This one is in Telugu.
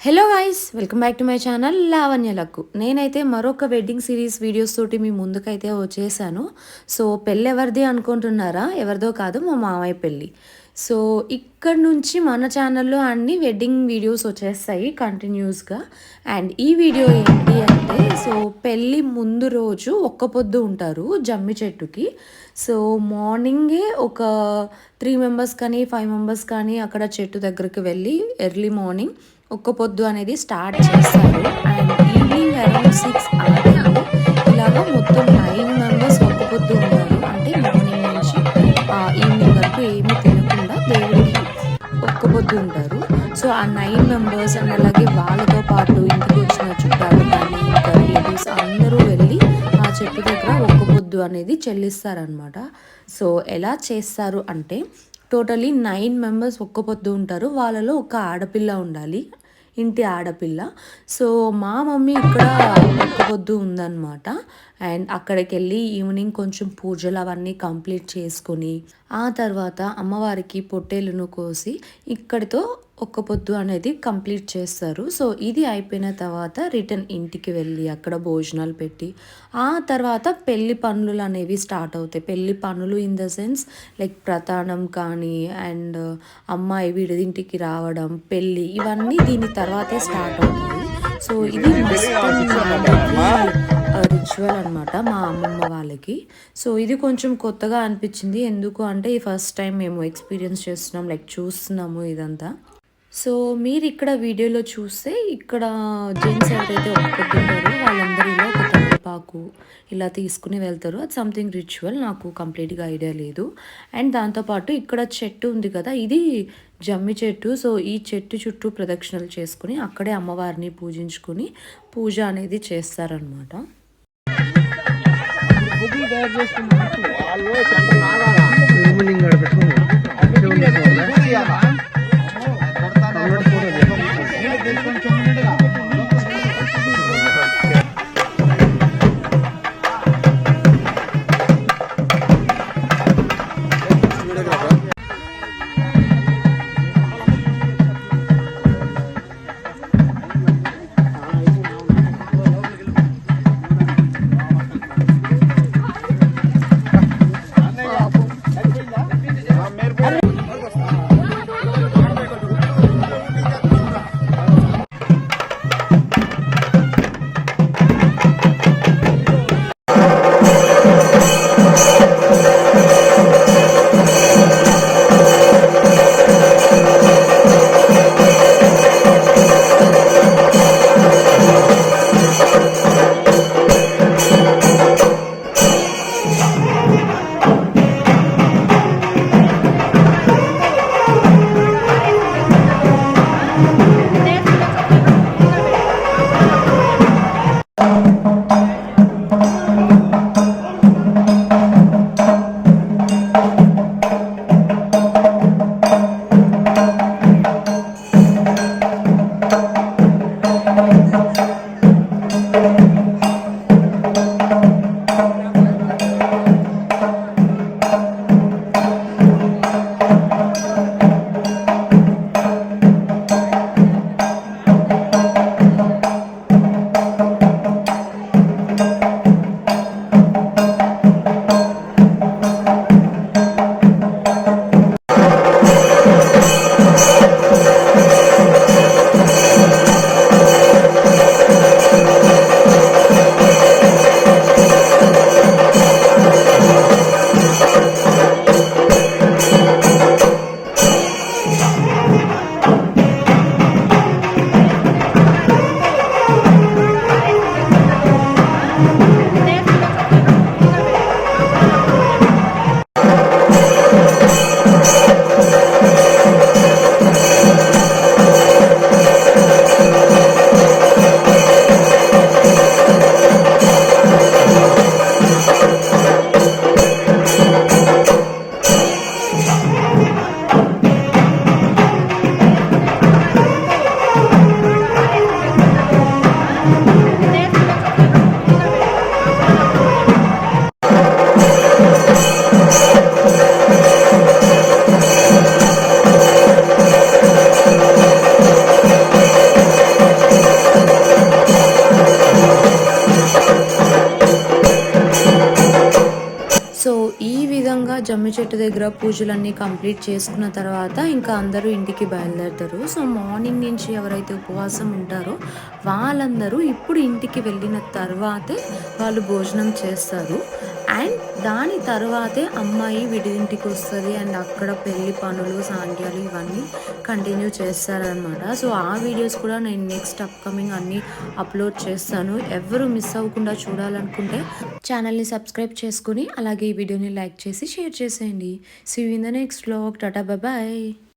Hello guys, welcome back to my channel Lavanya luck. నేనైతే మరొక వెడ్డింగ్ సిరీస్ వీడియోస్ తోటి మీ ముందుకైతే వచ్చేసాను. సో పెళ్ళి ఎవరిది అనుకుంటున్నారా? ఎవరిదో కాదు, మా మామయ్య పెళ్ళి. సో ఇక్కడ నుంచి మన ఛానల్లో అన్ని వెడ్డింగ్ వీడియోస్ వచ్చేస్తాయి కంటిన్యూస్గా. అండ్ ఈ వీడియో ఏంటి అంటే, సో పెళ్ళి ముందు రోజు ఒక్క పొద్దు ఉంటారు జమ్మి చెట్టుకి. సో మార్నింగే ఒక 3 మెంబర్స్ కానీ 5 మెంబర్స్ కానీ అక్కడ చెట్టు దగ్గరికి వెళ్ళి ఎర్లీ మార్నింగ్ ఒక్క పొద్దు అనేది స్టార్ట్ చేస్తారు. అండ్ ఈవినింగ్ అరౌండ్ 6 ఆటలు ఇలాగా మొత్తం 9 మెంబర్స్ ఒక్క పొద్దు ఉంటారు. అంటే మార్నింగ్ నుంచి ఈవినింగ్ వరకు ఏమీ తినకుండా దేవుడికి ఒక్క పొద్దు ఉంటారు. సో ఆ 9 మెంబర్స్ అండ్ అలాగే వాళ్ళతో పాటు ఇంటికి వచ్చిన చుట్టాలు కానీ ఇంకా రిలేటివ్స్ అందరూ వెళ్ళి ఆ చెట్టు దగ్గర ఒక్క పొద్దు అనేది చెల్లిస్తారనమాట. సో ఎలా చేస్తారు అంటే, టోటలీ 9 మెంబర్స్ ఒక్క పొద్దు ఉంటారు. వాళ్ళలో ఒక ఆడపిల్ల ఉండాలి, ఇంటి ఆడపిల్ల. సో మా మమ్మీ ఇక్కడ ఒక్క పొద్దు ఉందన్నమాట. అండ్ అక్కడికి వెళ్ళి ఈవినింగ్ కొంచెం పూజలు అవన్నీ కంప్లీట్ చేసుకొని ఆ తర్వాత అమ్మవారికి పొట్టేలును కోసి ఇక్కడితో ఒక్క పొద్దు అనేది కంప్లీట్ చేస్తారు. సో ఇది అయిపోయిన తర్వాత రిటర్న్ ఇంటికి వెళ్ళి అక్కడ భోజనాలు పెట్టి ఆ తర్వాత పెళ్లి పనులు అనేవి స్టార్ట్ అవుతాయి. పెళ్లి పనులు ఇన్ ద సెన్స్ లైక్ ప్రతానం కానీ అండ్ అమ్మాయి వీడింటికి రావడం, పెళ్ళి, ఇవన్నీ దీని తర్వాతే స్టార్ట్ అవుతాయి. సో ఇది రిచువల్ అనమాట మా అమ్మమ్మ వాళ్ళకి. సో ఇది కొంచెం కొత్తగా అనిపించింది. ఎందుకు అంటే ఈ ఫస్ట్ టైం మేము ఎక్స్పీరియన్స్ చేస్తున్నాం, లైక్ చూస్తున్నాము ఇదంతా. సో మీరు ఇక్కడ వీడియోలో చూస్తే ఇక్కడ జెంట్స్ ఎవరైతే ఒప్పుకుంటారో వాళ్ళందరూ ఇలా ఒక తమలపాకు ఇలా తీసుకుని వెళ్తారు. అది సంథింగ్ రిచువల్, నాకు కంప్లీట్గా ఐడియా లేదు. అండ్ దాంతోపాటు ఇక్కడ చెట్టు ఉంది కదా, ఇది జమ్మి చెట్టు. సో ఈ చెట్టు చుట్టూ ప్రదక్షిణలు చేసుకుని అక్కడే అమ్మవారిని పూజించుకుని పూజ అనేది చేస్తారనమాట. జమ్మి చెట్టు దగ్గర పూజలన్నీ కంప్లీట్ చేసుకున్న తర్వాత ఇంకా అందరూ ఇంటికి బయలుదేరుతారు. సో మార్నింగ్ నుంచి ఎవరైతే ఉపవాసం ఉంటారో వాళ్ళందరూ ఇప్పుడు ఇంటికి వెళ్ళిన తర్వాతే వాళ్ళు భోజనం చేస్తారు. అండ్ దాని తర్వాతే అమ్మాయి విడిదింటికి వస్తుంది అండ్ అక్కడ పెళ్లి పనులు సాంగ్యాలు ఇవన్నీ కంటిన్యూ చేస్తారనమాట. సో ఆ వీడియోస్ కూడా నేను నెక్స్ట్ అప్కమింగ్ అన్నీ అప్లోడ్ చేస్తాను. ఎవరు మిస్ అవ్వకుండా చూడాలనుకుంటే ఛానల్ని సబ్స్క్రైబ్ చేసుకుని అలాగే ఈ వీడియోని లైక్ చేసి షేర్ చేసేయండి. See you in the next vlog. Tata bye.